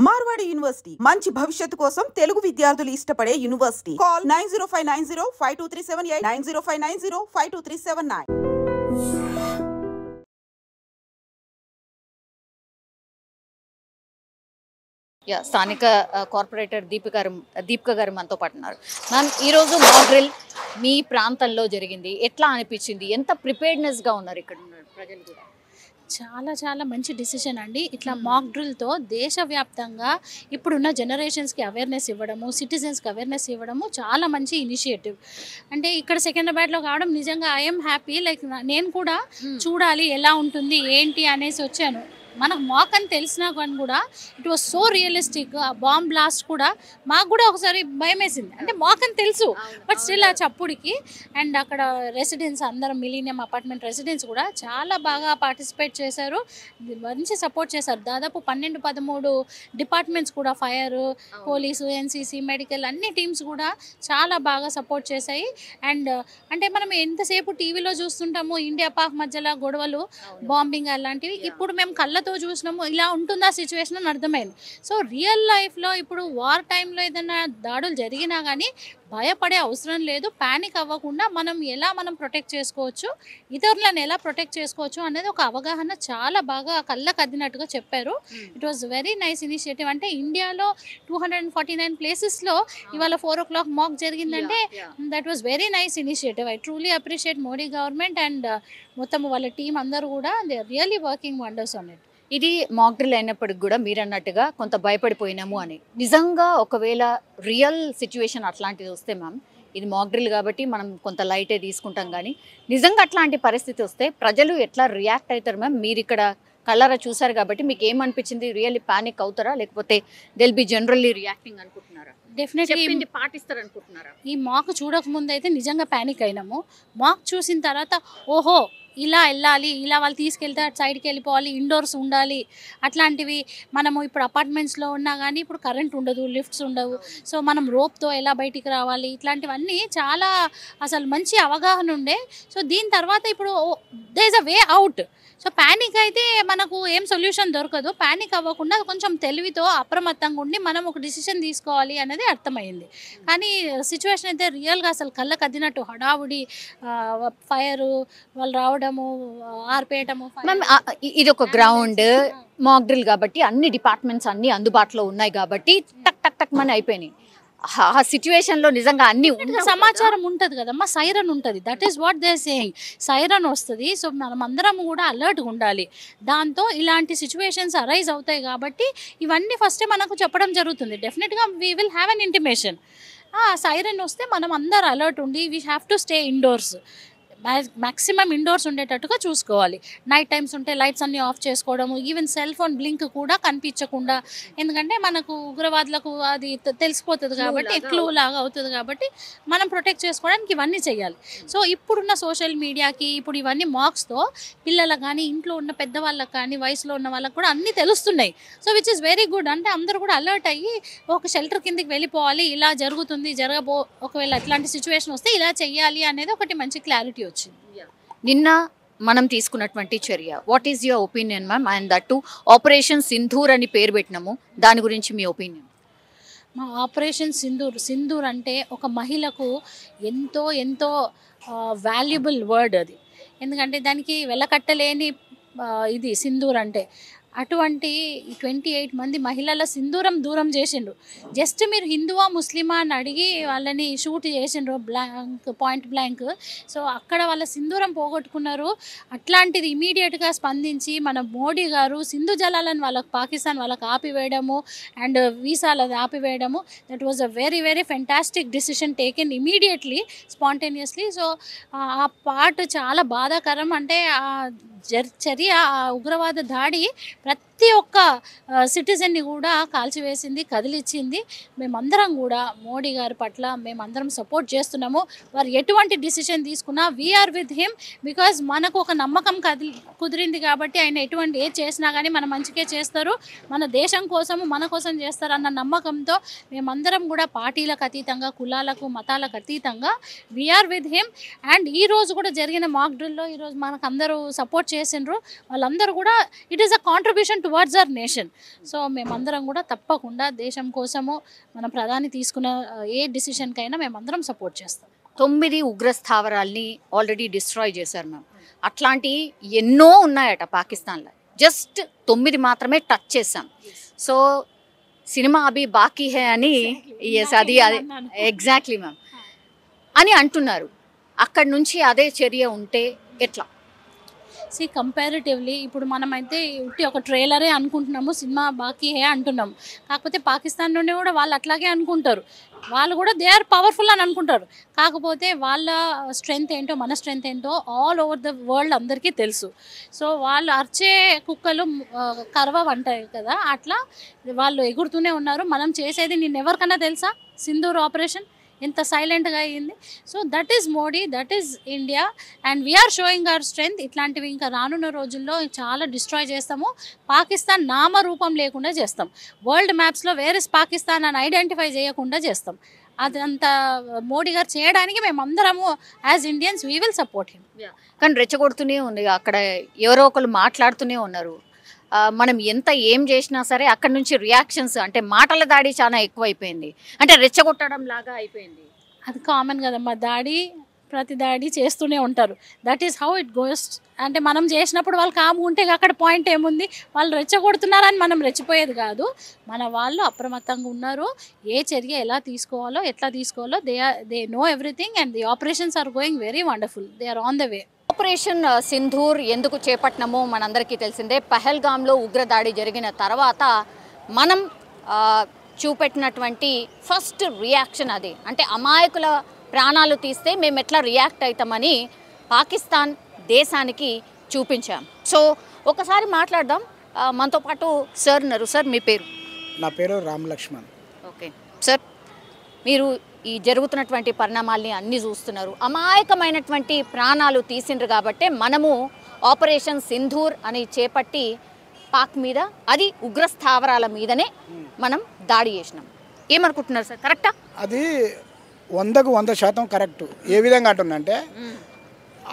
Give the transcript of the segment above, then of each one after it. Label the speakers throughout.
Speaker 1: Marwadi university మంచి భవిష్యత్తు కోసం తెలుగు విద్యార్థులు ఇష్టపడే యూనివర్సిటీ. కాల్ 9059052378 9059052379.
Speaker 2: స్థానిక కార్పొరేటర్ దీపిక గారు మనతో పాటు ఉన్నారు. మ్యామ్, ఈరోజు మాక్ డ్రిల్ మీ ప్రాంతంలో జరిగింది, ఎట్లా అనిపించింది? ఎంత ప్రిపేర్డ్నెస్గా ఉన్నారు ఇక్కడ ఉన్నారు ప్రజలు కూడా?
Speaker 3: చాలా మంచి డిసిషన్ అండి. ఇట్లా మాక్ డ్రిల్తో దేశవ్యాప్తంగా ఇప్పుడున్న జనరేషన్స్కి అవేర్నెస్ ఇవ్వడము, సిటిజన్స్కి అవేర్నెస్ ఇవ్వడము చాలా మంచి ఇనిషియేటివ్. అంటే ఇక్కడ సెకండ్రాబాద్లో కావడం నిజంగా ఐఎమ్ హ్యాపీ. లైక్ నేను కూడా చూడాలి ఎలా ఉంటుంది ఏంటి అనేసి వచ్చాను. మనకు మాక్ అని తెలిసినా కానీ కూడా ఇట్ వాజ్ సో రియలిస్టిక్. ఆ బాంబ్ బ్లాస్ట్ కూడా మాకు కూడా ఒకసారి భయం వేసింది. అంటే మాక్ అని తెలుసు, బట్ స్టిల్ ఆ చప్పుడికి. అండ్ అక్కడ రెసిడెంట్స్ అందరం, మిలీనియం అపార్ట్మెంట్ రెసిడెంట్స్ కూడా చాలా బాగా పార్టిసిపేట్ చేశారు, మంచి సపోర్ట్ చేశారు. దాదాపు 12-13 డిపార్ట్మెంట్స్ కూడా, ఫైర్, పోలీసు, ఎన్సీసీ, మెడికల్ అన్ని టీమ్స్ కూడా చాలా బాగా సపోర్ట్ చేశాయి. అండ్ అంటే మనం ఎంతసేపు టీవీలో చూస్తుంటాము ఇండియా పాక్ మధ్యలో గొడవలు, బాంబింగ్ అలాంటివి. ఇప్పుడు మేము కళ్ళతో చూసినాము, ఇలా ఉంటుందా సిచ్యువేషన్ అని అర్థమైంది. సో రియల్ లైఫ్లో ఇప్పుడు వార్ టైంలో ఏదైనా దాడులు జరిగినా కానీ భయపడే అవసరం లేదు. ప్యానిక్ అవ్వకుండా మనం ప్రొటెక్ట్ చేసుకోవచ్చు, ఇతరులను ఎలా ప్రొటెక్ట్ చేసుకోవచ్చు అనేది ఒక అవగాహన చాలా బాగా కళ్ళకు అద్దినట్టుగా చెప్పారు. It was very nice initiative. అంటే ఇండియాలో 249 ప్లేసెస్లో ఇవాళ 4 o'clock మాక్ జరిగిందంటే that was very nice initiative. I truly appreciate Modi government and మొత్తం వాళ్ళ టీం అందరూ కూడా they are really working wonders on it.
Speaker 2: ఇది మాక్ డ్రిల్ అయినప్పటికి కూడా మీరు అన్నట్టుగా కొంత భయపడిపోయినాము అని. నిజంగా ఒకవేళ రియల్ సిచ్యువేషన్ అట్లాంటిది వస్తే మ్యామ్, ఇది మాక్ డ్రిల్ కాబట్టి మనం కొంత లైటే తీసుకుంటాం, కానీ నిజంగా అట్లాంటి పరిస్థితి వస్తే ప్రజలు ఎట్లా రియాక్ట్ అవుతారు మ్యామ్? మీరు ఇక్కడ కళ్ళారా చూసారు కాబట్టి మీకు ఏమనిపించింది? రియల్లీ పానిక్ అవుతారా, లేకపోతే దిల్ బి జనరల్లీ రియాక్టింగ్ అనుకుంటున్నారా?
Speaker 3: డెఫినెట్లీ
Speaker 2: పాటిస్తారు అనుకుంటున్నారా?
Speaker 3: ఈ మాక్ చూడకముందు అయితే నిజంగా ప్యానిక్ అయినాము. మాక్ చూసిన తర్వాత ఓహో ఇలా వెళ్ళాలి, ఇలా వాళ్ళు తీసుకెళ్తే అటు సైడ్కి వెళ్ళిపోవాలి, ఇండోర్స్ ఉండాలి, అట్లాంటివి. మనము ఇప్పుడు అపార్ట్మెంట్స్లో ఉన్నా కానీ ఇప్పుడు కరెంట్ ఉండదు, లిఫ్ట్స్ ఉండవు. సో మనం రోప్తో ఎలా బయటికి రావాలి, ఇట్లాంటివన్నీ చాలా అసలు మంచి అవగాహన ఉండే. సో దీని తర్వాత ఇప్పుడు they is a way out. So panic అయితే మనకు ఏం సొల్యూషన్ దొరకదు. ప్యానిక్ అవ్వకుండా కొంచెం తెలివితో అప్రమత్తంగా ఉండి మనం ఒక డిసిషన్ తీసుకోవాలి అనేది అర్థమైంది. కానీ సిచ్యువేషన్ అయితే రియల్గా అసలు కళ్ళకు అద్దినట్టు, హడావుడి, ఫైర్, వాళ్ళు రావడము, ఆర్పేయటము.
Speaker 2: ఇది ఒక గ్రౌండ్ మాక్ డ్రిల్ కాబట్టి అన్ని డిపార్ట్మెంట్స్ అన్ని అందుబాటులో ఉన్నాయి కాబట్టి టక్ టక్ టక్ మని అయిపోయినాయి. ఆ సిచ్యువేషన్లో నిజంగా అన్ని
Speaker 3: సమాచారం ఉంటుంది కదమ్మా, సైరన్ ఉంటుంది. That is what they saying. Siren వస్తుంది. సో మనం అందరం కూడా అలర్ట్గా ఉండాలి. దాంతో ఇలాంటి సిచ్యువేషన్స్ అరైజ్ అవుతాయి కాబట్టి ఇవన్నీ ఫస్టే మనకు చెప్పడం జరుగుతుంది. డెఫినెట్గా we will have an intimation. Siren వస్తే మనం అందరు అలర్ట్ ఉండి we have to stay indoors. Maximum indoors ఉండేటట్టుగా చూసుకోవాలి. నైట్ టైమ్స్ ఉంటే లైట్స్ అన్నీ ఆఫ్ చేసుకోవడము, ఈవెన్ సెల్ ఫోన్ బ్లింక్ కూడా కనిపించకుండా. ఎందుకంటే మనకు ఉగ్రవాదులకు అది తెలిసిపోతుంది కాబట్టి, క్లూ లాగా అవుతుంది కాబట్టి మనం ప్రొటెక్ట్ చేసుకోవడానికి ఇవన్నీ చేయాలి. సో ఇప్పుడున్న సోషల్ మీడియాకి ఇప్పుడు ఇవన్నీ మాక్స్తో పిల్లలకు కానీ, ఇంట్లో ఉన్న పెద్దవాళ్ళకి కానీ, వయసులో ఉన్న వాళ్ళకి కూడా అన్నీ తెలుస్తున్నాయి. So which is very good. అంటే అందరూ కూడా అలర్ట్ అయ్యి ఒక షెల్టర్ కిందకి వెళ్ళిపోవాలి, ఇలా జరుగుతుంది, ఒకవేళ ఎట్లాంటి సిచ్యువేషన్ వస్తే ఇలా చెయ్యాలి అనేది ఒకటి మంచి క్లారిటీ వచ్చింది.
Speaker 2: నిన్న మనం తీసుకున్నటువంటి చర్య, what is your opinion ma'am? And that to operation Sindoor అని పేరు పెట్టినాము, దాని గురించి మీ ఒపీనియన్?
Speaker 3: మా ఆపరేషన్ సింధూర్ అంటే ఒక మహిళకు ఎంతో ఎంతో వాల్యుబుల్ వర్డ్ అది. ఎందుకంటే దానికి వెలకట్టలేని ఇది సింధూర్ అంటే. అటువంటి 28 మంది మహిళల సింధూరం దూరం చేసిండ్రు. జస్ట్ మీరు హిందువా ముస్లిమా అని అడిగి వాళ్ళని షూట్ చేసిండ్రు, పాయింట్ బ్లాంక్. సో అక్కడ వాళ్ళ సింధూరం పోగొట్టుకున్నారు. అట్లాంటిది ఇమీడియట్గా స్పందించి మన మోడీ గారు సింధు జలాలను పాకిస్తాన్ వాళ్ళకి ఆపివేయడము అండ్ వీసాలు ఆపివేయడము, that was a very very fantastic decision taken immediately, spontaneously. So ఆ పార్ట్ చాలా బాధాకరం. అంటే ఆ చర్య, ఆ ఉగ్రవాద దాడి ప్రతి ఒక్క సిటిజన్ని కూడా కాల్చివేసింది, కదిలిచ్చింది. మేమందరం కూడా మోడీ గారి పట్ల మేమందరం సపోర్ట్ చేస్తున్నాము. వారు ఎటువంటి డిసిషన్ తీసుకున్నా వీఆర్ విత్ హిమ్. బికాజ్ మనకు ఒక నమ్మకం కుదిరింది కాబట్టి ఆయన ఎటువంటి ఏది చేసినా కానీ మన మంచికే చేస్తారు, మన దేశం కోసము మన కోసం చేస్తారు అన్న నమ్మకంతో మేమందరం కూడా పార్టీలకు అతీతంగా, కులాలకు మతాలకు అతీతంగా వీఆర్ విత్ హిమ్. అండ్ ఈరోజు కూడా జరిగిన మాక్ డ్రిల్లో ఈరోజు మనకు అందరూ సపోర్ట్ చేసిండ్రు. వాళ్ళందరూ కూడా it is a contribution to towards our nation. So మేమందరం కూడా తప్పకుండా దేశం కోసము మన ప్రధాని తీసుకున్న ఏ డిసిషన్కైనా మేమందరం సపోర్ట్ చేస్తాం.
Speaker 2: 9 ఉగ్ర స్థావరాల్ని ఆల్రెడీ డిస్ట్రాయ్ చేశారు మ్యామ్. అట్లాంటివి ఎన్నో ఉన్నాయట పాకిస్తాన్లో, జస్ట్ 9 మాత్రమే టచ్ చేసాం. సో సినిమా అభి బాకీ హే అని అది ఎగ్జాక్ట్లీ మ్యామ్ అని అంటున్నారు. అక్కడి నుంచి అదే చర్య ఉంటే ఎట్లా?
Speaker 3: కంపారిటివ్లీ ఇప్పుడు మనమైతే ఉట్టి ఒక ట్రైలరే అనుకుంటున్నాము, సినిమా బాకీ హే అంటున్నాము. కాకపోతే పాకిస్తాన్ నుండి కూడా వాళ్ళు అట్లాగే అనుకుంటారు, వాళ్ళు కూడా దే ఆర్ పవర్ఫుల్ అని అనుకుంటారు. కాకపోతే వాళ్ళ స్ట్రెంగ్త్ ఏంటో మన స్ట్రెంగ్త్ ఏంటో ఆల్ ఓవర్ ద వరల్డ్ అందరికీ తెలుసు. సో వాళ్ళు అరిచే కుక్కలు కరవంటాయి కదా, అట్లా వాళ్ళు ఎగురుతూనే ఉన్నారు. మనం చేసేది నేను ఎవరికన్నా తెలుసా? సింధూర్ ఆపరేషన్ ఎంత సైలెంట్గా అయ్యింది. So that is Modi, that is India and we are showing our strength. ఇట్లాంటివి ఇంకా రానున్న రోజుల్లో చాలా డిస్ట్రాయ్ చేస్తాము. పాకిస్తాన్ నామరూపం లేకుండా చేస్తాం. వరల్డ్ మ్యాప్స్లో వేర్ ఇస్ పాకిస్తాన్ అని ఐడెంటిఫై చేయకుండా చేస్తాం. అదంతా మోడీ గారు చేయడానికి మేమందరము as Indians we will support him.
Speaker 2: కానీ రెచ్చగొడుతూనే ఉంది, అక్కడ ఎవరో ఒకరు మాట్లాడుతూనే ఉన్నారు. మనం ఎంత ఏం చేసినా సరే అక్కడి నుంచి రియాక్షన్స్ అంటే మాటల దాడి చాలా ఎక్కువైపోయింది, అంటే రెచ్చగొట్టడం లాగా అయిపోయింది.
Speaker 3: అది కామన్ కదమ్మా, ప్రతి దాడి చేస్తూనే ఉంటారు. That is how it goes. అంటే మనం చేసినప్పుడు వాళ్ళు కాము ఉంటే అక్కడ పాయింట్ ఏముంది? వాళ్ళు రెచ్చగొడుతున్నారని మనం రెచ్చిపోయేది కాదు. మన వాళ్ళు అప్రమత్తంగా ఉన్నారు, ఏ చర్య ఎలా తీసుకోవాలో ఎట్లా తీసుకోవాలో they know everything and the operations are going very wonderful. They are on the way.
Speaker 2: Operation Sindoor ఎందుకు చేపట్టినామో మనందరికీ తెలిసిందే. పహల్గామ్లో ఉగ్రదాడి జరిగిన తర్వాత మనం చూపెట్టినటువంటి ఫస్ట్ రియాక్షన్ అది. అంటే అమాయకుల ప్రాణాలు తీస్తే మేము ఎట్లా రియాక్ట్ అవుతామని పాకిస్తాన్ దేశానికి చూపించాం. సో ఒకసారి మాట్లాడదాం. మనతో పాటు సార్ ఉన్నారు. సార్ మీ పేరు?
Speaker 4: నా పేరు రామ్ లక్ష్మణ్.
Speaker 2: ఓకే సార్, మీరు ఈ జరుగుతున్నటువంటి పరిణామాల్ని అన్నీ చూస్తున్నారు. అమాయకమైనటువంటి ప్రాణాలు తీసిండ్రు కాబట్టి మనము ఆపరేషన్ సింధూర్ అని చేపట్టి పాక్ మీద, అది ఉగ్ర స్థావరాల మీదనే మనం దాడి చేసినాం. ఏమనుకుంటున్నారు సార్, కరెక్టా?
Speaker 4: అది 100కు 100% కరెక్ట్. ఏ విధంగా అంటున్నంటే,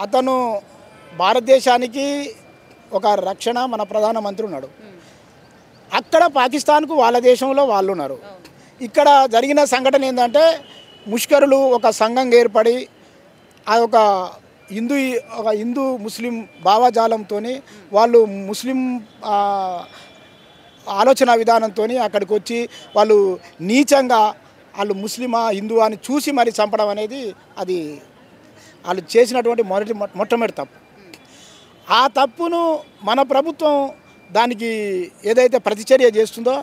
Speaker 4: అతను భారతదేశానికి ఒక రక్షణ మన ప్రధానమంత్రి ఉన్నాడు. అక్కడ పాకిస్తాన్కు వాళ్ళ దేశంలో వాళ్ళు ఉన్నారు. ఇక్కడ జరిగిన సంఘటన ఏంటంటే, ముష్కరులు ఒక సంఘం ఏర్పడి ఆ ఒక హిందూ ముస్లిం భావజాలంతో వాళ్ళు ముస్లిం ఆలోచన విధానంతో అక్కడికి వచ్చి వాళ్ళు నీచంగా వాళ్ళు ముస్లిమా హిందువా అని చూసి మరి చంపడం అనేది అది వాళ్ళు చేసినటువంటి మొట్టమొదటి తప్పు. ఆ తప్పును మన ప్రభుత్వం దానికి ఏదైతే ప్రతిచర్య చేస్తుందో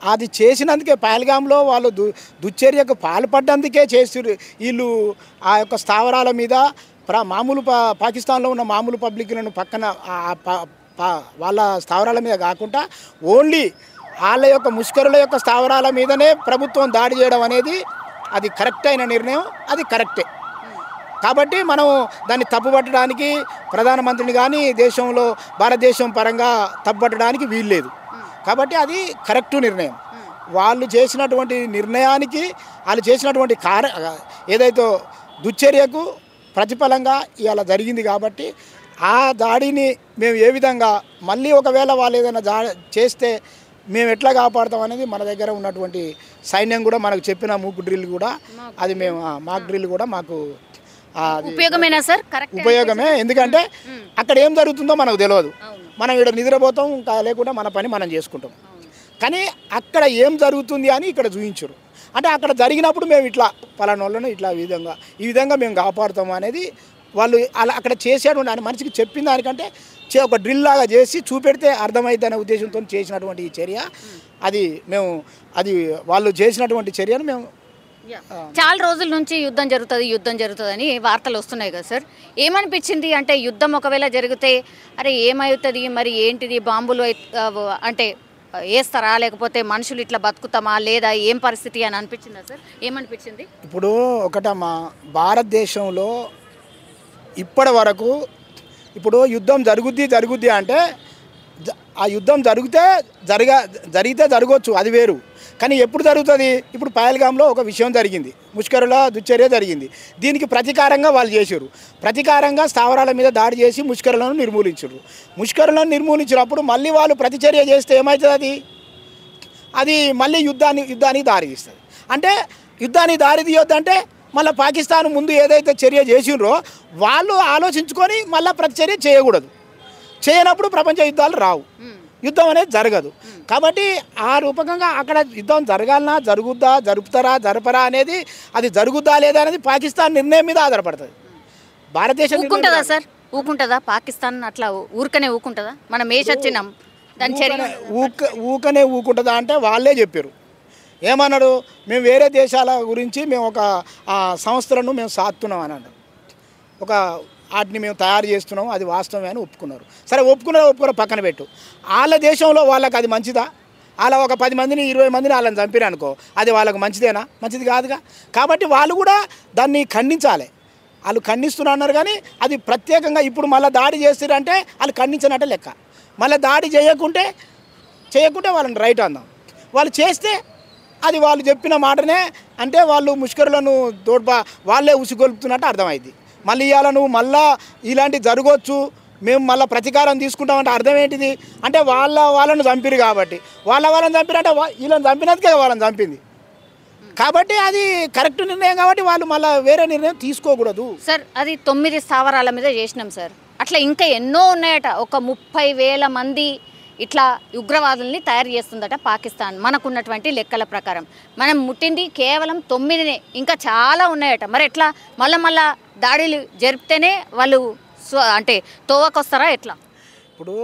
Speaker 4: అది చేసినందుకే, పహల్గామ్లో వాళ్ళు దుశ్చర్యకు పాల్పడ్డందుకే చేస్తున్నారు. వీళ్ళు ఆ యొక్క స్థావరాల మీద మామూలు పాకిస్తాన్లో ఉన్న మామూలు పబ్లిక్లను పక్కన వాళ్ళ స్థావరాల మీద కాకుండా ఓన్లీ వాళ్ళ యొక్క ముష్కరుల యొక్క స్థావరాల మీదనే ప్రభుత్వం దాడి చేయడం అనేది అది కరెక్ట్ అయిన నిర్ణయం, అది కరెక్టే. కాబట్టి మనం దాన్ని తప్పుపట్టడానికి ప్రధానమంత్రిని కానీ దేశంలో భారతదేశం పరంగా తప్పుపట్టడానికి వీల్లేదు. కాబట్టి అది కరెక్టు నిర్ణయం. వాళ్ళు చేసినటువంటి నిర్ణయానికి, వాళ్ళు చేసినటువంటి ఏదైతే దుశ్చర్యకు ప్రతిఫలంగా ఇవాళ జరిగింది. కాబట్టి ఆ దాడిని మేము ఏ విధంగా మళ్ళీ ఒకవేళ వాళ్ళు ఏదైనా చేస్తే మేము ఎట్లా కాపాడుతాం అనేది మన దగ్గర ఉన్నటువంటి సైన్యం కూడా మనకు చెప్పిన మూక్ డ్రిల్ కూడా, అది మేము మాక్ డ్రిల్ కూడా మాకు
Speaker 2: ఉపయోగమేనా సార్?
Speaker 4: ఉపయోగమే. ఎందుకంటే అక్కడ ఏం జరుగుతుందో మనకు తెలియదు. మనం ఇక్కడ నిద్రపోతాం, ఇంకా లేకుండా మన పని మనం చేసుకుంటాం. కానీ అక్కడ ఏం జరుగుతుంది అని ఇక్కడ చూపించరు. అంటే అక్కడ జరిగినప్పుడు మేము ఇట్లా పలానా వాళ్ళను ఇట్లా ఈ విధంగా మేము కాపాడుతాము అనేది వాళ్ళు అలా అక్కడ చేసేటువంటి ఆయన మనిషికి చెప్పిన దానికంటే ఒక డ్రిల్ లాగా చేసి చూపెడితే అర్థమైంది అనే ఉద్దేశంతో చేసినటువంటి ఈ చర్య, అది వాళ్ళు చేసినటువంటి చర్యను మేము
Speaker 2: చాలా రోజుల నుంచి యుద్ధం జరుగుతుంది అని వార్తలు వస్తున్నాయి కదా సార్. ఏమనిపించింది అంటే, యుద్ధం ఒకవేళ జరిగితే అరే ఏమవుతుంది మరి, ఏంటిది బాంబులు అంటే వేస్తారా, లేకపోతే మనుషులు ఇట్లా బతుకుతామా లేదా, ఏం పరిస్థితి అని అనిపించిందా సార్? ఏమనిపించింది?
Speaker 4: ఇప్పుడు ఒకటమ్మా, భారతదేశంలో ఇప్పటి వరకు ఇప్పుడు యుద్ధం జరుగుద్ది అంటే ఆ యుద్ధం జరిగితే జరగవచ్చు, అది వేరు. కానీ ఎప్పుడు జరుగుతుంది? ఇప్పుడు పహల్గామ్లో ఒక విషయం జరిగింది, ముష్కరుల దుశ్చర్య జరిగింది. దీనికి ప్రతీకారంగా వాళ్ళు చేశారు. ప్రతీకారంగా స్థావరాల మీద దాడి చేసి ముష్కరులను నిర్మూలించారు. ముష్కరులను నిర్మూలించినప్పుడు మళ్ళీ వాళ్ళు ప్రతిచర్య చేస్తే ఏమవుతుంది? అది మళ్ళీ యుద్ధానికి దారి తీస్తుంది. అంటే యుద్ధానికి దారి తీయొద్దంటే మళ్ళీ పాకిస్తాన్ ముందు ఏదైతే చర్య చేసిండ్రో వాళ్ళు ఆలోచించుకొని మళ్ళీ ప్రతిచర్య చేయకూడదు. చేయనప్పుడు ప్రపంచ యుద్ధాలు రావు, యుద్ధం అనేది జరగదు. కాబట్టి ఆ రూపకంగా అక్కడ యుద్ధం జరగాలన్నా జరుపుతారా అనేది, అది జరుగుద్దా లేదా అనేది పాకిస్తాన్ నిర్ణయం మీద ఆధారపడుతుంది. భారతదేశం
Speaker 2: ఊరుకుంటుందా సార్? ఊరుకుంటుందా పాకిస్తాన్? అట్లా ఊరికనే ఊరుకుంటుందా? మనం వేసొచ్చినాం దాని చర్య
Speaker 4: ఊకనే ఊరుకుంటుందా అంటే వాళ్ళే చెప్పారు. ఏమన్నాడు? మేము వేరే దేశాల గురించి మేము ఒక సంస్థలను మేము సాస్తున్నాం అని అన్నారు. వాటిని మేము తయారు చేస్తున్నాం, అది వాస్తవమే అని ఒప్పుకున్నారు. సరే, ఒప్పుకున్నారో పక్కన పెట్టు. వాళ్ళ దేశంలో వాళ్ళకి అది మంచిదా? వాళ్ళ ఒక 10 మందిని 20 మందిని వాళ్ళని చంపిరు అనుకో, అది వాళ్ళకు మంచిదేనా? మంచిది కాదుగా. కాబట్టి వాళ్ళు కూడా దాన్ని ఖండించాలి. వాళ్ళు ఖండిస్తున్నారు కానీ అది ప్రత్యేకంగా ఇప్పుడు మళ్ళీ దాడి చేస్తారంటే వాళ్ళు ఖండించినట్టే లెక్క. మళ్ళీ దాడి చేయకుంటే వాళ్ళని రైట్ అందాం. వాళ్ళు చేస్తే అది వాళ్ళు చెప్పిన మాటనే, అంటే వాళ్ళు ముష్కరులను వాళ్ళే ఉసిగొలుపుతున్నట్టు అర్థమైంది. మళ్ళీ ఇవాళ నువ్వు మళ్ళా ఇలాంటి జరగవచ్చు, మేము మళ్ళీ ప్రతీకారం తీసుకుంటామంటే అర్థం ఏంటిది? అంటే వాళ్ళను చంపిరు కాబట్టి, వాళ్ళని చంపిరంటే వీళ్ళని చంపినందుకే వాళ్ళని చంపింది. కాబట్టి అది కరెక్ట్ నిర్ణయం కాబట్టి వాళ్ళు మళ్ళీ వేరే నిర్ణయం తీసుకోకూడదు.
Speaker 2: సార్, అది 9 స్థావరాల మీద చేసినాం సార్. అట్లా ఇంకా ఎన్నో ఉన్నాయట. ఒక 30,000 మంది ఇట్లా ఉగ్రవాదుల్ని తయారు చేస్తుందట పాకిస్తాన్ మనకున్నటువంటి లెక్కల ప్రకారం. మనం ముట్టింది కేవలం 9నే, ఇంకా చాలా ఉన్నాయట. మరి ఎట్లా మళ్ళా దాడులు జరిపితేనే వాళ్ళు అంటే తోవకొస్తారా ఎట్లా?
Speaker 4: ఇప్పుడు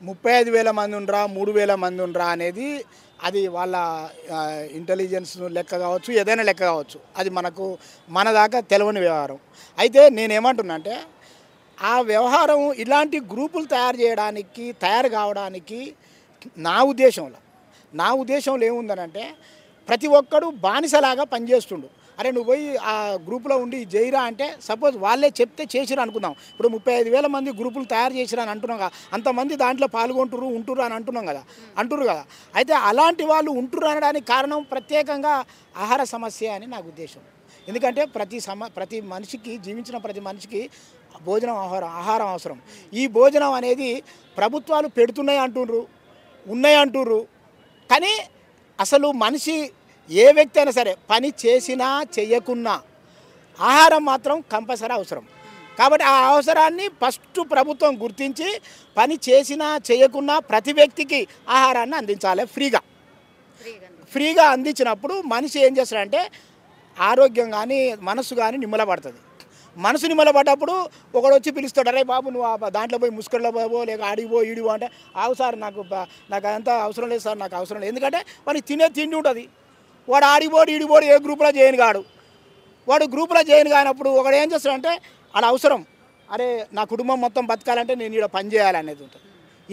Speaker 4: 35,000 మంది ఉండరా 3,000 మంది ఉండరా అనేది అది వాళ్ళ ఇంటెలిజెన్స్ లెక్క కావచ్చు, ఏదైనా లెక్క కావచ్చు. అది మన దాకా తెలియని వ్యవహారం. అయితే నేనేమంటున్నా అంటే ఆ వ్యవహారం ఇలాంటి గ్రూపులు తయారు కావడానికి నా ఉద్దేశంలో ఏముందనంటే ప్రతి ఒక్కడు బానిసలాగా పనిచేస్తుండు. అరే నువ్వు పోయి ఆ గ్రూపులో ఉండి జైరా అంటే సపోజ్ వాళ్ళే చెప్తే చేసిరు అనుకుందాం. ఇప్పుడు 35,000 మంది గ్రూపులు తయారు చేసిరు అని అంటున్నాం కదా, అంతమంది దాంట్లో ఉంటురు అని అంటురు కదా. అయితే అలాంటి వాళ్ళు ఉంటురు అనడానికి కారణం ప్రత్యేకంగా ఆహార సమస్య అని నాకు ఉద్దేశం. ఎందుకంటే ప్రతి మనిషికి, జీవించిన ప్రతి మనిషికి భోజనం ఆహారం అవసరం. ఈ భోజనం అనేది ప్రభుత్వాలు పెడుతున్నాయి అంటుర్రు. కానీ అసలు మనిషి ఏ వ్యక్తి అయినా సరే పని చేసినా చేయకున్నా ఆహారం మాత్రం కంపల్సరీ అవసరం. కాబట్టి ఆ అవసరాన్ని ఫస్ట్ ప్రభుత్వం గుర్తించి పని చేసినా చేయకున్నా ప్రతి వ్యక్తికి ఆహారాన్ని అందించాలి ఫ్రీగా అందించినప్పుడు మనిషి ఏం చేస్తాడంటే ఆరోగ్యం కానీ మనసు కానీ నిమ్మలపడుతుంది. మనసు నిమ్మలపడ్డప్పుడు ఒకడు వచ్చి పిలుస్తాడు, అరే బాబు నువ్వు దాంట్లో పోయి ముసుకల్లో పోవో లేక ఆడిపో ఈడిపో అంటే ఆవు సార్ నాకు అదంతా అవసరం లేదు సార్, నాకు అవసరం లేదు. ఎందుకంటే వాడికి తిండి ఉంటుంది. వాడు ఈడిపోడు ఏ గ్రూపులో చేయను కాడు. వాడు గ్రూపులో చేయను కానప్పుడు ఒకడు ఏం చేస్తాడంటే వాడు అవసరం, అరే నా కుటుంబం మొత్తం బతకాలంటే నేను ఇక్కడ పని చేయాలనేది ఉంటుంది.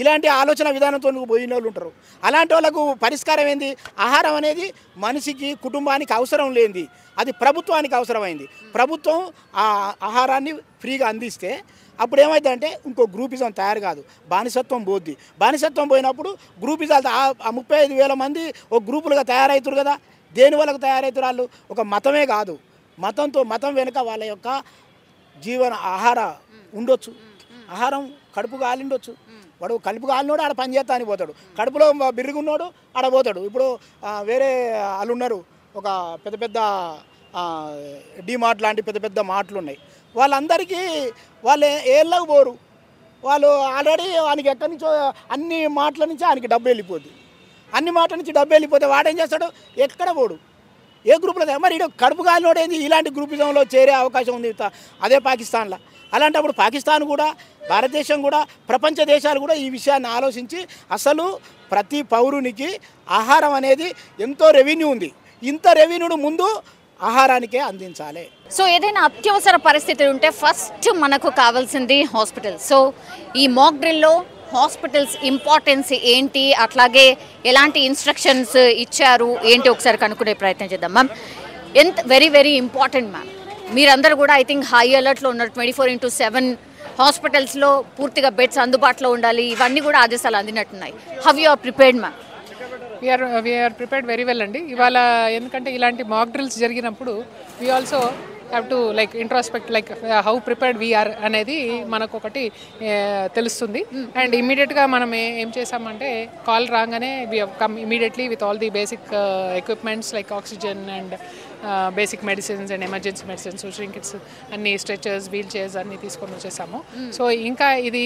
Speaker 4: ఇలాంటి ఆలోచన విధానంతో పోయిన వాళ్ళు ఉంటారు. అలాంటి వాళ్ళకు పరిష్కారం ఏంది? ఆహారం అనేది మనిషికి కుటుంబానికి అవసరం లేనిది, అది ప్రభుత్వానికి అవసరమైంది. ప్రభుత్వం ఆ ఆహారాన్ని ఫ్రీగా అందిస్తే అప్పుడు ఏమైందంటే ఇంకో గ్రూపిజం తయారు కాదు, బానిసత్వం పోద్ది. బానిసత్వం పోయినప్పుడు గ్రూపిజాలు ఆ 35,000 మంది ఒక గ్రూపులుగా తయారవుతారు కదా. దేని వాళ్ళకు తయారవుతారు? వాళ్ళు ఒక మతమే కాదు, మతం వెనుక వాళ్ళ యొక్క ఆహార ఉండొచ్చు. ఆహారం కడుపు కాలిండొచ్చు. వాడు కడుపు కాలినోడు ఆడ పని చేస్తా అని పోతాడు, కడుపులో బిర్రుగున్నోడు ఆడ పోతాడు. ఇప్పుడు వేరే వాళ్ళు ఉన్నారు, ఒక పెద్ద డీమార్ట్ లాంటి పెద్ద మాటలు ఉన్నాయి. వాళ్ళందరికీ వాళ్ళు ఏళ్ళకు పోరు. వాళ్ళు ఆల్రెడీ వానికి ఎక్కడి నుంచో అన్ని మాటల నుంచి ఆయనకి డబ్బు వెళ్ళిపోద్ది. అన్ని మాటల నుంచి డబ్బు వెళ్ళిపోతే వాడేం చేస్తాడు? ఎక్కడ పోడు, ఏ గ్రూపులో. మరి ఇక్కడ కడుపు కాలినోడు ఏంది ఇలాంటి గ్రూపిజంలో చేరే అవకాశం ఉంది అదే పాకిస్తాన్లో. అలాంటప్పుడు పాకిస్తాన్ కూడా, భారతదేశం కూడా, ప్రపంచ దేశాలు కూడా ఈ విషయాన్ని ఆలోచించి అసలు ప్రతి పౌరునికి ఆహారం అనేది ఎంతో రెవెన్యూ ఉంది, ఇంత రెవెన్యూను ముందు ఆహారానికే అందించాలి.
Speaker 2: సో ఏదైనా అత్యవసర పరిస్థితి ఉంటే ఫస్ట్ మనకు కావాల్సింది హాస్పిటల్. సో ఈ మాక్ డ్రిల్లో హాస్పిటల్స్ ఇంపార్టెన్స్ ఏంటి, అట్లాగే ఎలాంటి ఇన్స్ట్రక్షన్స్ ఇచ్చారు ఏంటి ఒకసారి కనుక్కునే ప్రయత్నం చేద్దాం. Ma'am, very important ma'am. మీరందరూ కూడా ఐ థింక్ హై అలర్ట్లో ఉన్నారు. 24/7 హాస్పిటల్స్లో పూర్తిగా బెడ్స్ అందుబాటులో ఉండాలి, ఇవన్నీ కూడా ఆదేశాలు అందినట్టున్నాయి. How you are prepared ma'am?
Speaker 5: We are prepared very well అండి. ఇవాళ ఎందుకంటే ఇలాంటి మాక్ డ్రిల్స్ జరిగినప్పుడు we also have to like introspect like how prepared we are అనేది మనకు ఒకటి తెలుస్తుంది. అండ్ ఇమీడియట్గా మనం ఏం చేసామంటే కాల్ రాగానే we come immediately with all the basic equipments like oxygen and basic medicines and emergency medicines, kits అన్ని, స్ట్రెచర్స్, వీల్ చైర్స్ అన్నీ తీసుకొని వచ్చేసాము. సో ఇంకా ఇది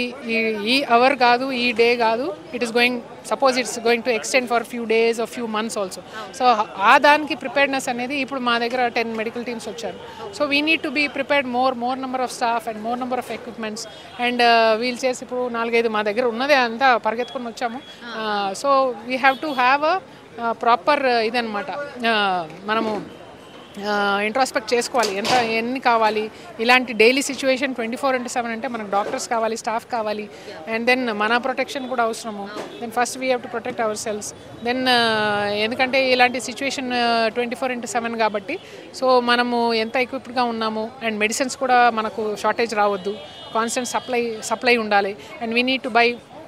Speaker 5: ఈ అవర్ కాదు, ఈ డే కాదు, it is going suppose it's going to extend for few days or few months also. So ఆ దానికి ప్రిపేర్డ్నెస్ అనేది ఇప్పుడు మా దగ్గర 10 మెడికల్ టీమ్స్ వచ్చారు. So we need to be prepared more number of staff and more number of equipments and wheel chairs ఇప్పుడు 4-5 మా దగ్గర ఉన్నదే అంతా పరిగెత్తుకొని వచ్చాము. So we have to have a proper ఇదనమాట, మనము ఇంట్రాస్పెక్ట్ చేసుకోవాలి ఎన్ని కావాలి. ఇలాంటి డైలీ సిచ్యువేషన్ 24/7 అంటే మనకు డాక్టర్స్ కావాలి, స్టాఫ్ కావాలి, అండ్ దెన్ మన ప్రొటెక్షన్ కూడా అవసరము. Then first we have to protect our cells. దెన్ ఎందుకంటే ఇలాంటి సిచ్యువేషన్ 24/7 కాబట్టి సో మనము ఎంత ఎక్విప్డ్గా ఉన్నాము అండ్ మెడిసిన్స్ కూడా మనకు షార్టేజ్ రావద్దు, కాన్స్టెంట్ సప్లై ఉండాలి. And we need to buy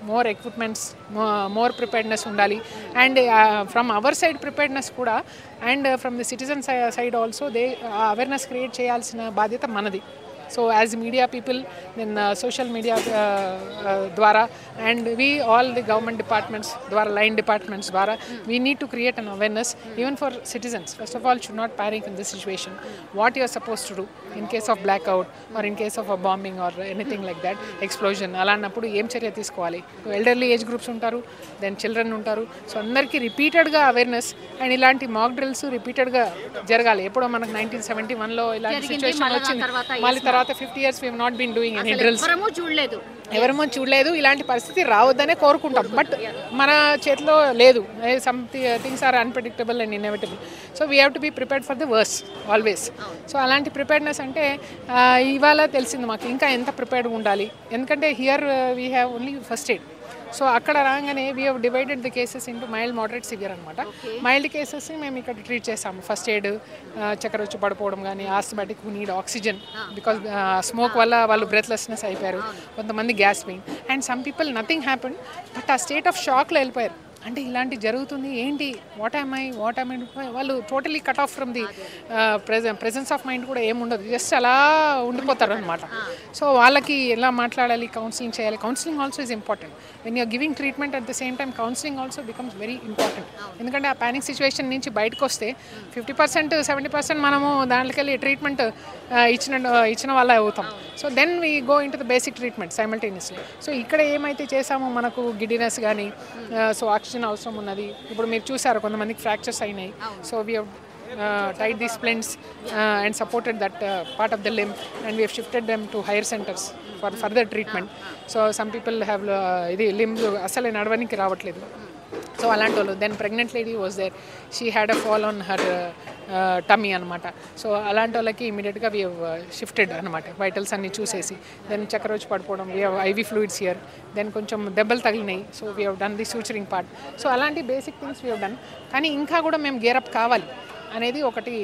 Speaker 5: more equipments, more preparedness undali. And from our side preparedness kuda and from the citizen side also they awareness create cheyalsina badyata manadi. So as media people, then social media dwara and we all the government departments dwara, line departments dwara, we need to create an awareness even for citizens. First of all, should not panic in this situation. What you are supposed to do in case of blackout or in case of a bombing or anything like that, explosion, అలాన్నప్పుడు ఏం చర్య తీసుకోవాలి. Elderly age groups ఉంటారు, then children ఉంటారు. So అందరికీ రిపీటెడ్గా awareness and ఇలాంటి mock drills రిపీటెడ్గా జరగాలి. ఎప్పుడో మనకు 1971లో ఇలాంటి సిచ్యువేషన్ వచ్చింది, మళ్ళీ తర్వాత 50 years we have not been doing any drills. ఎవరమో చూడలేదు, ఇలాంటి పరిస్థితి రావద్దనే కోరుకుంటాం. బట్ మన చేతిలో లేదు, some things are unpredictable and inevitable. So we have to be prepared for the worse always. So అలాంటి ప్రిపేర్డ్నెస్ అంటే ఇవాళ తెలిసింది మాకు ఇంకా ఎంత ప్రిపేర్డ్గా ఉండాలి. ఎందుకంటే here we have only first aid. So అక్కడ రాగానే we have divided the cases into mild, moderate, severe అనమాట. మైల్డ్ కేసెస్ని మేము ఇక్కడ ట్రీట్ చేసాము. ఫస్ట్ ఎయిడ్, చక్కెర వచ్చి పడిపోవడం కానీ, asthmatic who need oxygen because smoke వల్ల వాళ్ళు బ్రెత్లెస్నెస్ అయిపోయారు, కొంతమంది gas pain, and some people nothing happen but ఆ స్టేట్ ఆఫ్ షాక్లో వెళ్ళిపోయారు. అంటే ఇలాంటి జరుగుతుంది ఏంటి, వాట్ ఐ వాళ్ళు totally cut off from the presence of mind కూడా ఏముండదు, జస్ట్ అలా ఉండిపోతారు అనమాట. సో వాళ్ళకి ఎలా మాట్లాడాలి, కౌన్సిలింగ్ చేయాలి. Counselling also is important. When you're giving treatment at the same time counselling also becomes very important. ఎందుకంటే ఆ పానిక్ సిచ్యువేషన్ నుంచి బయటకు వస్తే 50%, 70% మనము దాంట్లోకెళ్ళి ట్రీట్మెంట్ ఇచ్చిన వాళ్ళే అవుతాం. So then we go in to the basic treatment simultaneously. So ఇక్కడ ఏమైతే చేసామో మనకు గిడినెస్ కానీ, సో ఆక్సిజన్ అవసరం ఉన్నది. ఇప్పుడు మీరు చూసారు కొంతమందికి ఫ్రాక్చర్స్ అయినాయి. So we have tied these splints and supported that part of the limb and we have shifted them to higher centers for further treatment. So some people have idi limbs asale nadavaniki ravatledu. So అలాంటి వాళ్ళు. Then pregnant lady was there, she had a fall on her tummy అనమాట. So అలాంటి వాళ్ళకి ఇమీడియట్గా we have shifted అనమాట, vitals అన్ని చూసేసి. Then చక్కెర వచ్చి పడిపోవడం, we have IV fluids here. Then కొంచెం దెబ్బలు తగిలినాయి, so we have done the suturing part. So అలాంటి basic things we have done. కానీ ఇంకా కూడా మేము గేరప్ కావాలి అనేది ఒకటి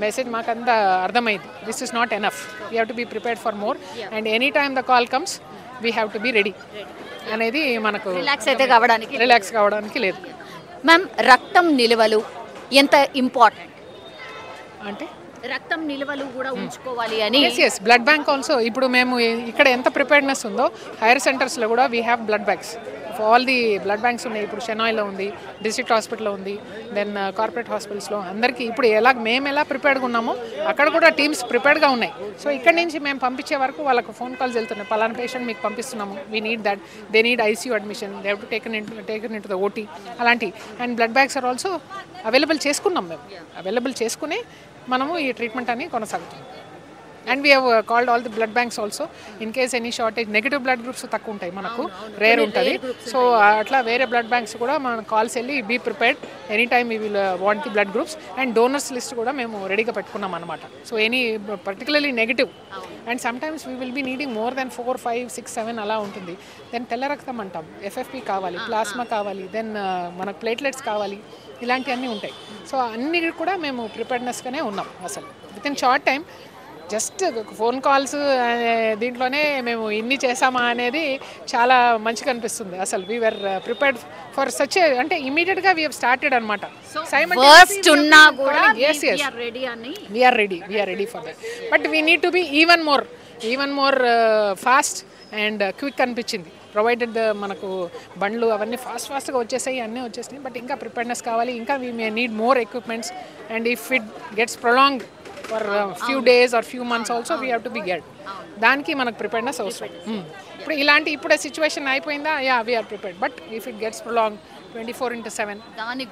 Speaker 5: మెసేజ్ మాకంతా అర్థమైంది. This is not enough, we have to be prepared for more and any time the call comes we have to be ready అనేది మనకు రిలాక్స్ కావడానికి లేదు.
Speaker 2: మ్యామ్, రక్తం నిల్వలు ఎంత ఇంపార్టెంట్
Speaker 5: అంటే
Speaker 2: రక్తం నిల్వలు కూడా ఉంచుకోవాలి అని.
Speaker 5: Yes, blood bank also. ఇప్పుడు మేము ఇక్కడ ఎంత ప్రిపేర్డ్నెస్ ఉందో హైయర్ సెంటర్స్లో కూడా we have blood banks. All the blood banks ఉన్నాయి. ఇప్పుడు షెనాయ్లో ఉంది, డిస్ట్రిక్ట్ హాస్పిటల్లో ఉంది, దెన్ కార్పొరేట్ హాస్పిటల్స్లో అందరికీ ఇప్పుడు మేము ఎలా ప్రిపేర్డ్గా ఉన్నామో అక్కడ కూడా టీమ్స్ ప్రిపేర్డ్గా ఉన్నాయి. సో ఇక్కడ నుంచి మేము పంపించే వరకు వాళ్ళకు ఫోన్ కాల్స్ వెళ్తున్నాయి, పలానా పేషెంట్ మీకు పంపిస్తున్నాము, we need that, they need ICU admission, they have to taken in to the OT అలాంటి. And blood banks are also available చేసుకున్నాం మేము. అవైలబుల్ చేసుకుని మనము ఈ ట్రీట్మెంట్ అని కొనసాగుతుంది. And we have called all the blood banks also in case any shortage. Negative blood groups తక్కువ ఉంటాయి మనకు, రేర్ ఉంటుంది. సో అట్లా వేరే బ్లడ్ బ్యాంక్స్ కూడా మనం కాల్స్ వెళ్ళి be prepared any time we will want the blood groups. And donors list కూడా మేము రెడీగా పెట్టుకున్నాం అనమాట. So any particularly negative and sometimes we will be needing more then 4, 5, 6, 7 అలా ఉంటుంది. దెన్ తెల్ల రక్తం అంటాం, ఎఫ్ఎఫ్పి కావాలి, ప్లాస్మా కావాలి, దెన్ మనకు ప్లేట్లెట్స్ కావాలి, ఇలాంటివన్నీ ఉంటాయి. సో అన్నీ కూడా మేము ప్రిపేర్డ్నెస్గానే ఉన్నాం. అసలు with in short time just phone calls దీంట్లోనే మేము ఇన్ని చేసామా అనేది చాలా మంచిగా అనిపిస్తుంది. అసలు వీఆర్ ప్రిపేర్డ్ ఫర్ సచ్ అంటే ఇమీడియట్గా వీఆర్ స్టార్టెడ్ అనమాట. We're ready for that. But we need to be even more fast and quick అనిపించింది. ప్రొవైడెడ్ మనకు బండ్లు అవన్నీ ఫాస్ట్గా వచ్చేసాయి, అన్నీ వచ్చేసినాయి. బట్ ఇంకా ప్రిపేర్నెస్ కావాలి, ఇంకా we may need more equipments. And if it gets prolonged for few days or few months also we have to be get. దానికి మనకు ప్రిపేర్నెస్ అవసరం. ఇప్పుడు సిచ్యువేషన్ అయిపోయిందా, yeah we're prepared. But if it gets prolong 24/7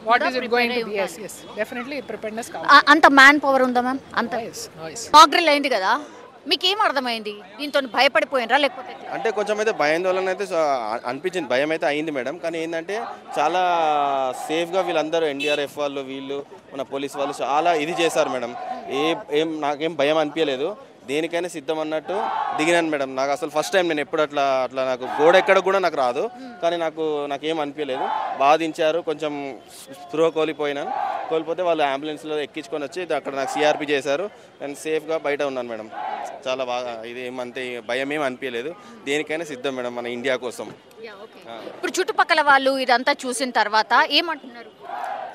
Speaker 5: what is it going to be? yes definitely preparedness కావాలి.
Speaker 2: అంత man power ఉందా ma'am? అంత mock drill అయింది కదా, మీకేం అర్థమైంది? దీంతో భయపడిపోయినరా లేకపోతే?
Speaker 6: అంటే కొంచెం అయితే భయాందోళన అయితే అనిపించింది, భయం అయితే అయింది మేడం. కానీ ఏంటంటే చాలా సేఫ్గా వీళ్ళందరూ ఎన్డీఆర్ఎఫ్ వాళ్ళు, వీళ్ళు మన పోలీస్ వాళ్ళు చాలా ఇది చేశారు మేడం. నాకేం భయం అనిపించలేదు, దేనికైనా సిద్ధం అన్నట్టు దిగినాను మేడం. నాకు అసలు ఫస్ట్ టైం, నేను ఎప్పుడు అట్లా నాకు గోడ ఎక్కడ కూడా నాకు రాదు, కానీ నాకేం అనిపించలేదు. బాధించారు, కొంచెం స్పృహ కోల్పోతే వాళ్ళు అంబులెన్స్లో ఎక్కించుకొని వచ్చి అక్కడ నాకు సిఆర్పి చేశారు. నేను సేఫ్గా బయట ఉన్నాను మేడం. చాలా బాగా ఇది ఏమంతే భయం ఏం అనిపించలేదు, దేనికైనా సిద్ధం మేడం మన ఇండియా కోసం.
Speaker 2: ఇప్పుడు చుట్టుపక్కల వాళ్ళు ఇదంతా చూసిన తర్వాత ఏమంటున్నారు?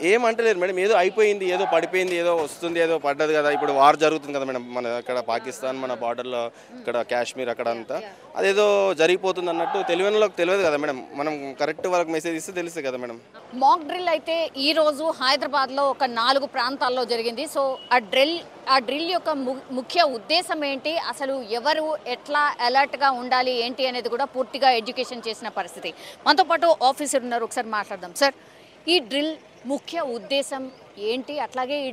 Speaker 6: ఏమంటలేరు మేడం, ఏదో అయిపోయింది, ఏదో పడిపోయింది, ఏదో వస్తుంది, ఏదో పడ్డది కదా. ఇప్పుడు వార్ జరుగుతుంది కదా మేడం, మన ఇక్కడ పాకిస్తాన్ మన బార్డర్లో, ఇక్కడ కాశ్మీర్ అక్కడ అంతా అదేదో జరిగిపోతుంది అన్నట్టు తెలియని వాళ్ళకి తెలియదు కదా మేడం. మనం కరెక్ట్ వాళ్ళకి మెసేజ్ ఇస్తే తెలుస్తుంది కదా మేడం.
Speaker 2: మాక్ డ్రిల్ అయితే ఈరోజు హైదరాబాద్లో ఒక 4 ప్రాంతాల్లో జరిగింది. సో ఆ డ్రిల్ యొక్క ముఖ్య ఉద్దేశం ఏంటి, అసలు ఎవరు ఎట్లా అలర్ట్గా ఉండాలి ఏంటి అనేది కూడా పూర్తిగా ఎడ్యుకేషన్ చేసిన పరిస్థితి. మనతో పాటు ఆఫీసర్ ఉన్నారు, ఒకసారి మాట్లాడదాం. సార్, ఈ డ్రిల్ ముఖ్య ఉద్దేశం ఏంటి? అట్లాగే ఈ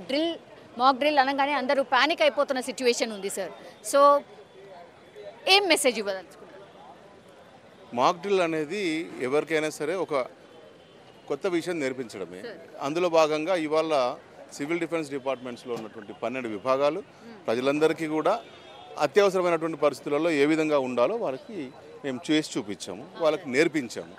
Speaker 2: మాక్ డ్రిల్ అనగానే అందరూ ప్యానిక్ అయిపోతున్న సిచ్యువేషన్ ఉంది సార్. సో ఏం మెసేజ్ ఇవ్వదలుచుకున్నారు?
Speaker 7: మాక్ డ్రిల్ అనేది ఎవరికైనా సరే ఒక కొత్త విషయం నేర్పించడమే. అందులో భాగంగా ఇవాళ సివిల్ డిఫెన్స్ డిపార్ట్మెంట్స్లో ఉన్నటువంటి 12 విభాగాలు ప్రజలందరికీ కూడా అత్యవసరమైనటువంటి పరిస్థితులలో ఏ విధంగా ఉండాలో వాళ్ళకి మేము చేసి చూపించాము, వాళ్ళకి నేర్పించాము.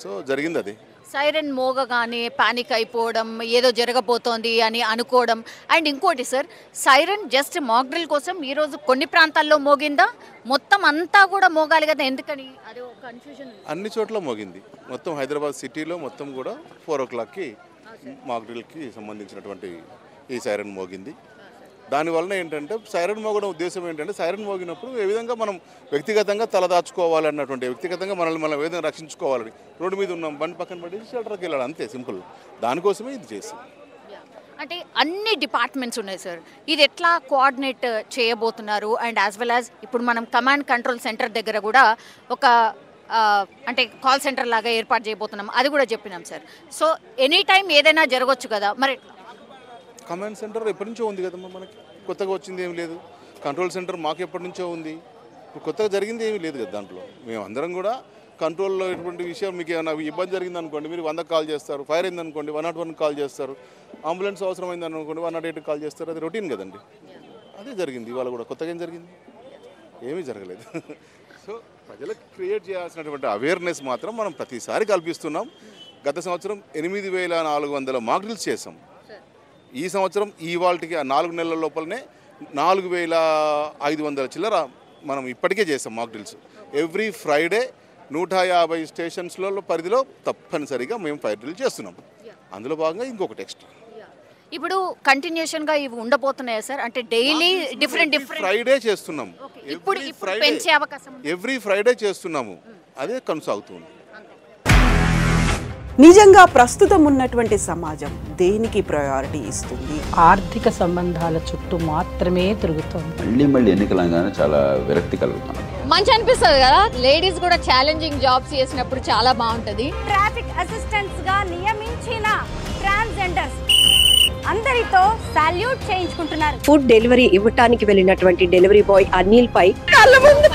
Speaker 7: సో జరిగింది అది.
Speaker 2: సైరన్ మోగగానే ప్యానిక్ అయిపోవడం, ఏదో జరగబోతోంది అని అనుకోవడం. అండ్ ఇంకోటి sir, siren just mock drill కోసం ఈరోజు కొన్ని ప్రాంతాల్లో మోగిందా, మొత్తం అంతా కూడా మోగాలి కదా, ఎందుకని? అదే ఒక కన్ఫ్యూజన్.
Speaker 7: అన్ని చోట్ల మోగింది, మొత్తం హైదరాబాద్ సిటీలో మొత్తం కూడా 4 o'clockకి మాక్ డ్రిల్కి సంబంధించినటువంటి ఈ సైరన్ మోగింది. దానివల్ల ఏంటంటే సైరన్ మోగడం ఉద్దేశం ఏంటంటే, సైరన్ మోగినప్పుడు ఏ విధంగా మనం వ్యక్తిగతంగా తలదాచుకోవాలన్నటువంటి, వ్యక్తిగతంగా మనల్ని మనం ఏ విధంగా రక్షించుకోవాలని, రోడ్డు మీద ఉన్నాం, బండి పక్కన పడి షెల్టర్కి వెళ్ళాలి, అంతే సింపుల్. దానికోసమే ఇది చేసి.
Speaker 2: అంటే అన్ని డిపార్ట్మెంట్స్ ఉన్నాయి సార్, ఇది ఎట్లా కోఆర్డినేట్ చేయబోతున్నారు? అండ్ యాజ్ వెల్ యాజ్ ఇప్పుడు మనం కమాండ్ కంట్రోల్ సెంటర్ దగ్గర కూడా ఒక అంటే కాల్ సెంటర్ లాగా ఏర్పాటు చేయబోతున్నాం, అది కూడా చెప్పినాం సార్. సో ఎనీ టైం ఏదైనా జరగవచ్చు కదా, మరి
Speaker 7: కమాండ్ సెంటర్ ఎప్పటి నుంచో ఉంది కదమ్మా, మనకి కొత్తగా వచ్చింది ఏమి లేదు. కంట్రోల్ సెంటర్ మాకు ఎప్పటి నుంచో ఉంది, కొత్తగా జరిగింది ఏమీ లేదు కదా. దాంట్లో మేము అందరం కూడా కంట్రోల్లో ఎటువంటి విషయం, మీకు ఏమైనా ఇబ్బంది జరిగింది అనుకోండి, మీరు 100 కాల్ చేస్తారు. ఫైర్ అయింది అనుకోండి 101 కాల్ చేస్తారు. అంబులెన్స్ అవసరమైంది అనుకోండి 108 కాల్ చేస్తారు. అది రొటీన్ కదండి, అదే జరిగింది. ఇవాళ కూడా కొత్తగా ఏం జరిగింది, ఏమీ జరగలేదు. సో ప్రజలకు క్రియేట్ చేయాల్సినటువంటి అవేర్నెస్ మాత్రం మనం ప్రతిసారి కల్పిస్తున్నాం. గత సంవత్సరం 8,400 మాక్ డ్రిల్స్ చేసాం. ఈ సంవత్సరం ఇవాళకి 4 నెలల లోపలనే 4,500 చిల్లర మనం ఇప్పటికే చేసాం మాక్ డ్రిల్స్. ఎవ్రీ ఫ్రైడే 150 స్టేషన్స్లలో పరిధిలో తప్పనిసరిగా మేము ఫైర్ డ్రిల్ చేస్తున్నాం. అందులో భాగంగా ఇంకొకటి ఎక్స్ట్రా
Speaker 2: ఇప్పుడు కంటిన్యూషన్ గా ఇవి ఉండబోతున్నాయా సార్? అంటే డైలీ డిఫరెంట్
Speaker 7: ఫ్రైడే చేస్తున్నాం,
Speaker 2: ఇప్పుడు పెంచే అవకాశం
Speaker 7: ఎవ్రీ ఫ్రైడే చేస్తున్నాము, అదే కొనసాగుతుంది.
Speaker 1: నిజంగా ప్రస్తుతం ఉన్నటువంటి సమాజం దేనికి ప్రయారిటీ ఇస్తుంది?
Speaker 8: ఆర్థిక సంబంధాల చుట్టూ మాత్రమే తిరుగుతోంది.
Speaker 9: మళ్ళీ ఎన్నికలంగానే చాలా విరక్తి కలుగుతాను.
Speaker 2: మంచి అనిపిస్తుంది కదా, లేడీస్ కూడా ఛాలెంజింగ్ జాబ్స్ చేసినప్పుడు చాలా బాగుంటది.
Speaker 10: ట్రాఫిక్ అసిస్టెంట్స్ గా నియమించిన ట్రాన్స్జెండర్స్ అందరితో సాల్యూట్ చేయించుకుంటున్నారు.
Speaker 11: ఫుడ్ డెలివరీ ఇవ్వటానికి వెళ్ళినటువంటి డెలివరీ బాయ్ అనిల్ పై కళ్ళ ముందు